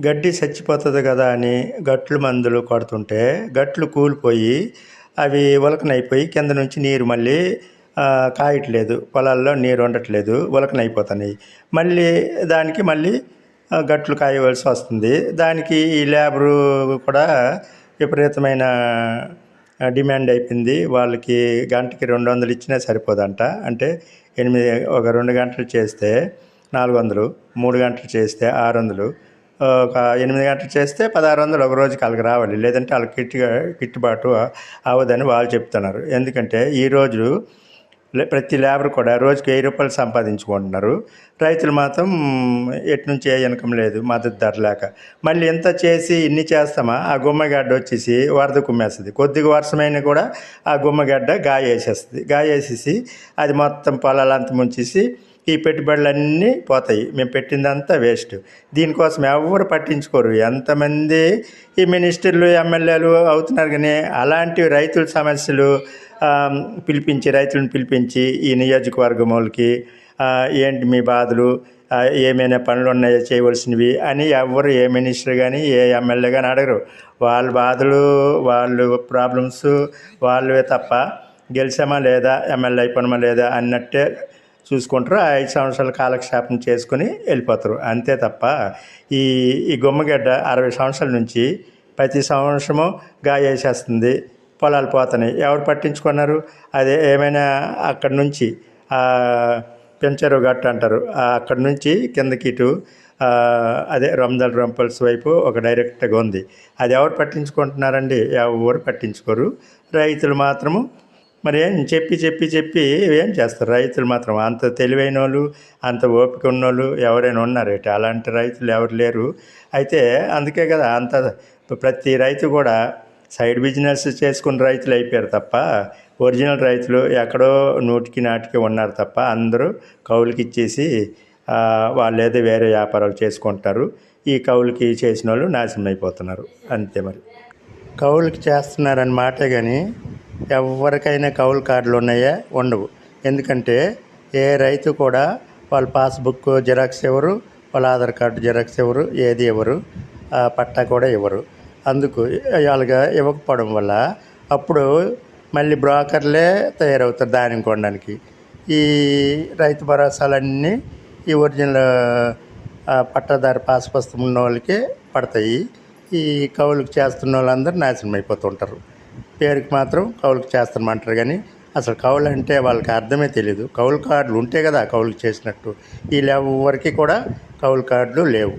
గడ్డి చచ్చిపోతుంది కదా అని గట్లు మందులు కొడుతుంటే గట్లు కూలిపోయి అవి ఉలకనైపోయి కింద నుంచి నీరు మళ్ళీ కాయట్లేదు, పొలాల్లో నీరు ఉండట్లేదు, ఉలకనైపోతున్నాయి. మళ్ళీ దానికి గట్లు కాయవలసి వస్తుంది. దానికి ఈ లేబరు కూడా విపరీతమైన డిమాండ్ అయిపోయింది. వాళ్ళకి గంటకి 200 ఇచ్చినా సరిపోదంట. అంటే ఒక 2 గంటలు చేస్తే 400, 3 గంటలు చేస్తే 600, ఒక 8 గంటలు చేస్తే 1600 ఒక రోజుకి వాళ్ళకి రావాలి. లేదంటే వాళ్ళకి గిట్టుబాటు అవ్వదని వాళ్ళు చెప్తున్నారు. ఎందుకంటే ఈరోజు ప్రతి లేబర్ కూడా రోజుకి 1000 రూపాయలు సంపాదించుకుంటున్నారు. రైతులు మాత్రం ఎటు నుంచి ఏ ఇన్కమ్ లేదు, మద్దతు ధర లేక. మళ్ళీ ఎంత చేసి ఇన్ని చేస్తామా, ఆ గుమ్మగడ్డ వచ్చేసి వరద కుమ్మేస్తుంది. కొద్దిగా వర్షమైనా కూడా ఆ గుమ్మగడ్డ గాయేసేసి అది మొత్తం పొలాలంతా ముంచేసి ఈ పెట్టుబడులన్నీ పోతాయి. మేము పెట్టిందంతా వేస్ట్. దీనికోసం ఎవరు పట్టించుకోరు. ఎంతమంది ఈ మినిస్టర్లు, ఎమ్మెల్యేలు అవుతున్నారు. కానీ అలాంటి రైతుల సమస్యలు రైతులను పిలిపించి ఈ నియోజకవర్గం వాళ్ళకి ఏంటి మీ బాధలు, ఏమైనా పనులు ఉన్నాయో చేయవలసినవి అని ఎవరు ఏ మినిస్టర్ కానీ ఏ ఎమ్మెల్యే కానీ అడగరు. వాళ్ళ బాధలు, వాళ్ళు ప్రాబ్లమ్స్ వాళ్ళవే తప్ప గెలిచామా లేదా, ఎమ్మెల్యే అయిపోయినామా లేదా అన్నట్టే చూసుకుంటారు. 5 సంవత్సరాల కాలక్షేపం చేసుకుని వెళ్ళిపోతారు. అంతే తప్ప ఈ గుమ్మగడ్డ 60 సంవత్సరాల నుంచి ప్రతి సంవత్సరము గాయేసేస్తుంది, పొలాలు పోతున్నాయి. ఎవరు పట్టించుకున్నారు? అదే ఏమైనా అక్కడి నుంచి పెంచరు గట్టు అంటారు, అక్కడి నుంచి కిందకి ఇటు అదే రొందల రంపల్స్ వైపు ఒక డైరెక్ట్గా ఉంది. అది ఎవరు పట్టించుకుంటున్నారండి? ఎవరు పట్టించుకోరు. రైతులు మాత్రము మరి ఏం చెప్పి ఏం చేస్తారు? రైతులు మాత్రం అంత తెలివైన వాళ్ళు, అంత ఓపిక ఉన్నోళ్ళు ఎవరైనా ఉన్నారేంటి? అలాంటి రైతులు ఎవరు లేరు. అయితే అందుకే కదా ప్రతి రైతు కూడా సైడ్ బిజినెస్ చేసుకున్న రైతులు అయిపోయారు తప్ప ఒరిజినల్ రైతులు ఎక్కడో నాటికి ఉన్నారు తప్ప అందరూ కౌలుకి ఇచ్చేసి వాళ్ళు ఏదో వేరే వ్యాపారాలు చేసుకుంటారు. ఈ కౌలుకి చేసిన వాళ్ళు నాశనం అయిపోతున్నారు. అంతే. మరి కౌలుకి చేస్తున్నారని మాటే కానీ ఎవరికైనా కౌలు కార్డులు ఉన్నాయా? ఉండవు. ఎందుకంటే ఏ రైతు కూడా వాళ్ళ పాస్బుక్ జిరాక్స్ ఇవ్వరు, వాళ్ళ ఆధార్ కార్డు జిరాక్స్ ఇవ్వరు, ఏది ఇవ్వరు, పట్టా కూడా ఇవ్వరు. అందుకు వాళ్ళగా ఇవ్వకపోవడం వల్ల అప్పుడు మళ్ళీ బ్రోకర్లే తయారవుతారు ధాన్యం కొనడానికి. ఈ రైతు భరోసాలన్నీ ఈ ఒరిజినల్ పట్టాదారు పాస్ పుస్తకం ఉన్న వాళ్ళకే పడతాయి. ఈ కౌలుకి చేస్తున్న వాళ్ళందరూ నాశనం అయిపోతుంటారు. పేరుకి మాత్రం కౌలుకి చేస్తామంటారు కానీ అసలు కౌలు అంటే వాళ్ళకి అర్థమే తెలియదు. కౌలు కార్డులు ఉంటే కదా కౌలుకి చేసినట్టు. వీళ్ళెవరికి కూడా కౌలు కార్డులు లేవు.